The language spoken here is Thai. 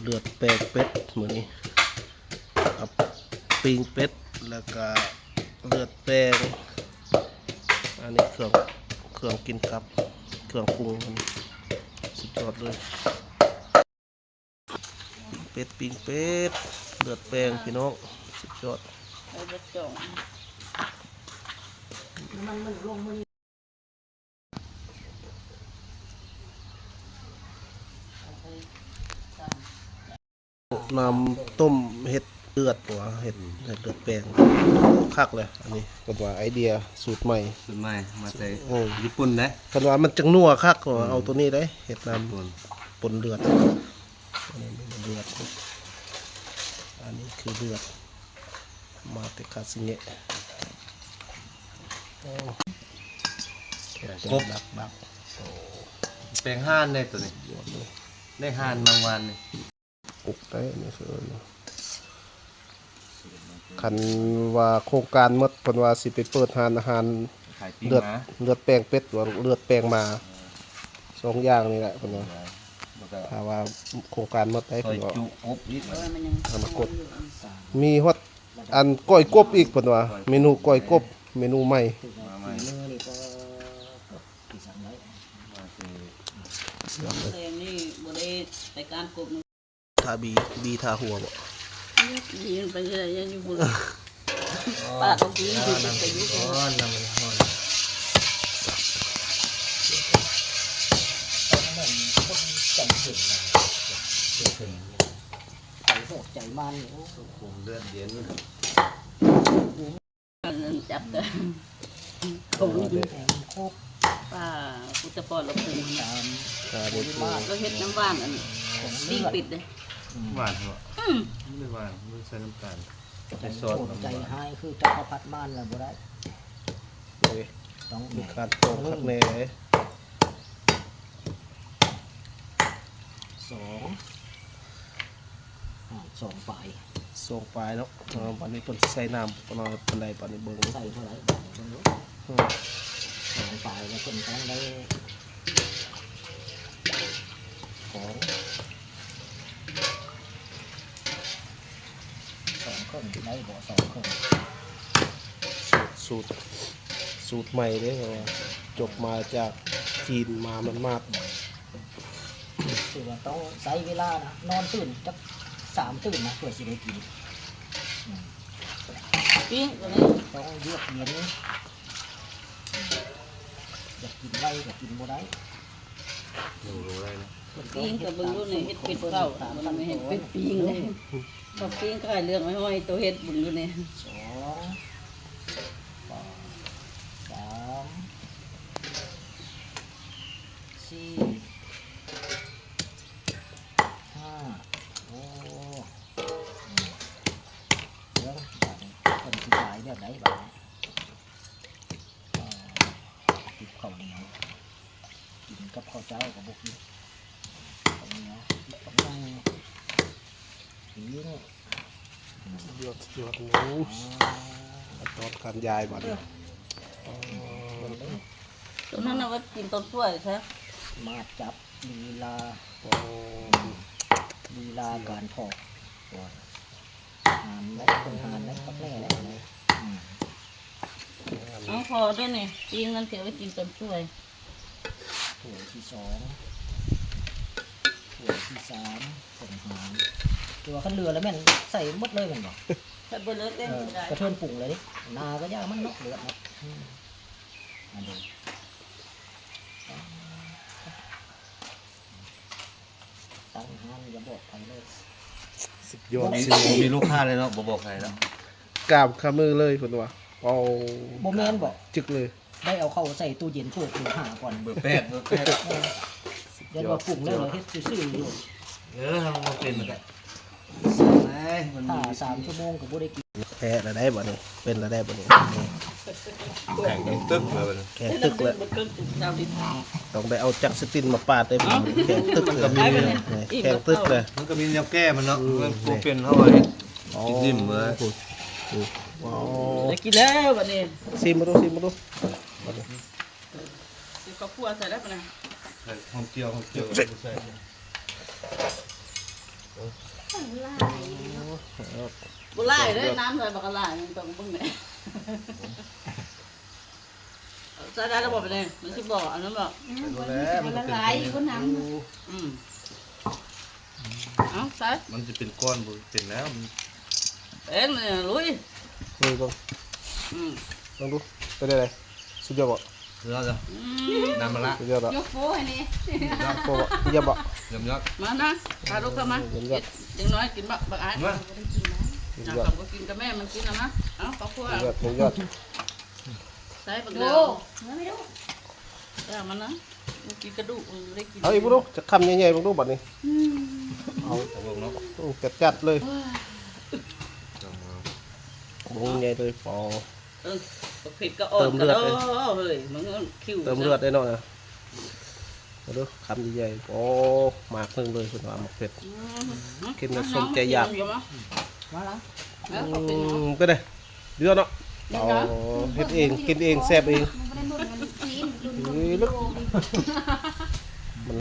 เลือดแปลกเป็ดเหมือนนี้กับปิ้งเป็ดแล้วก็เลือดแปลงอันนี้เครื่องกินกับเครื่องปรุงมันสุดยอดเลยเป็ดปิ้งเป็ดเลือดแปลงพี่น้องสุดยอดน้ำต้มเห็ดเลือดหัวเห็ดเลือดแปลงคักเลยอันนี้เป็นว่าไอเดียสูตรใหม่มาจากญี่ปุ่นนะคันว่ามันจังนัวคักก็เอาตัวนี้ได้เห็ดน้ำปนเลือดอันนี้เป็นเลือดอันนี้คือเลือดมาเตคาซิเนะกบดักแปลงห่านได้ตัวนี้ได้ห่านบางวันนี่กุกได้นี่คือคันว่าโครงการหมดเพิ่นว่าสิไปเปิดร้านอาหารเลือดแปลงเป็ดหรือเลือดแปลงมาสองอย่างนี่แหละเพิ่นว่าถ้าว่าโครงการหมดได้เพิ่นว่าอนาคตมีฮอดอันก้อยกบอีกเพิ่นว่าเมนูก้อยกบเมนูใหม่นี่บ่ได้รายการกบทาบีทาหัวบ่ยิงไปเลยยังอยู่บนป้าต้องกินอยู่ไปอยู่ก่อนน้ำมันร้อนใจมันผมเลือดเย็นจับกันผมยิงครบป้าพุทธพรเราปรุงเราเฮ็ดน้ำหวานอันปิ้งปิดเลยหวานเหรอไม่หวานไม่ใส่น้ำตาลใส่ซอสใจหายคือจักรพรรดิม่านแล้วบ่ได้ต้องมีการตรงข้างในสองปลายเนาะวันนี้คนใส่น้ำประมาณปันใดปันนี้เบิ้งใส่เท่าไหร่สองปลายแล้วคนต้องได้ของ2 ครึ่งได้บ่2 ครึ่งสูตรใหม่เด้อจบมาจากจีนมามันมากคือว่าต้องใช้เวลานะนอนตื่นจัก3 ตื่นนะเพื่อสิได้กินปิ้งต้องเยือกเย็นอยากกินไวอยากกินบ่ได้รู้ได้นะปิ้งกับเบิ่งดูนี่เฮ็ดเป็ดเก่ามันไม่เฮ็ดเป็ดปิ้งเลยพอปิ้งก็เรื่องไม่ห้อยตัวเฮ็ดเบิ่งดูนี่แบบไหนบ้างติดข้าวเหนียวกินกับข้าวเจ้ากับบุกนี่ข้าวเหนียวติดกับนั่งปิ้งยอดหมูตอนการยายมาดิตรงนั้นน่ะว่ากินต้นกล้วยใช่มาจับลีลาการทอดหานได้คนหานได้กับแม่ได้เอาพอด้วยนี่ปิ้งนั่นเสียไว้กินต้นกล้วยถ้วยที่2ถ้วยที่3คนหานตัวขันเรือแล้วแม่นใส่หมดเลยแม่นบ่ใส่เบอร์เลือดเต้นกระเทินปรุงเลยดินาก็ย่ามันเนาะเลือดเนาะอันนี้ตั้งหานอย่าบอกใครเลยสุดยอดมีลูกค้าเลยเนาะบอกใครแล้วกราบขามือเลยคนว่าเอาโมเมนต์บอกจึกเลยได้เอาเข้าใส่ตู้เย็นตู้หาก่อนเบอร์8ยันว่าปรุงแล้วเราเฮ็ดซื่อๆอยู่ทำมาเป็นเหมือนกัน3 ชั่วโมงก็บ่ได้กินแพ้แล้วได้บ่นี่เป็นแล้วได้บ่นี่แข็งตึ๊กเลยแข็งตึ๊กเลยต้องได้เอาจักสตินมาปาดได้บ่แข็งตึ๊กเลยแข็งตึ๊กเลยมันก็มีแนวแก้มันเนาะมันปูเปลี่ยนเข้าไปกินดิ่มเลยว้าวได้กินแล้วบัดนี้ซิมมาดูบัดนี้ข้าวคั่วใส่แล้วป่ะนะใส่หอมเจียวใส่ ลาย บ่ไล่เด้อน้ำใส่บักกะลานี่ต้องเบิ่งแหน่ใส่ได้แล้วบ่ไปเลยมันสิบ่อันนั้นบ่ มันละลายก็น้ อืมเอาใส่ มันจะเป็นก้อนบ่เป็นแล้วมัน เป็นเนี่ยลุย นี่เบิ่ง อืม ลองดูเป็นได้ไดสุดยอดบ่ เลือดจ้ะน้ำมะละ สุดยอดบ่ ำยกโป้ให้นี่ โปบ่เยี่ยมบ่ เยี่ยมยอด มานะพาลูกเข้ามา เยี่ยมยอด ยังน้อยกินบักอ้าย มา สุด อยาก ยอด กับก็กินกับแม่มันกินนะเอาขอบคุณ สุดยอดสุดยอด ใส่บัก ดู เดียว ไม่รู้ แต่มันนะมันกินกระดูกมันได้กิน เอาอีกบ่ดูจะคำใหญ่ๆบ่ดูบัดนี้เอา เอาลงเนาะ จัดๆเลยบ่ใหญ่เลยพอ บักผิดก็อ่อน เติมเลือด เล เลย เฮ้ยมันคิว เติมเลือดได้หน่อยนะมาดูคำใหญ่ๆโอ้หมากหนึงเลยคุณว่าหมกเผ็ด กินแล้วสมใจอยาก มาแล้ว แล้วขอบคุณเนาะ ก็ได้เดือดเนาะเอาเฮ็ดเองกินเองแซ่บเอง มันไม่ได้หนุนมันซีน เฮ้ยลึก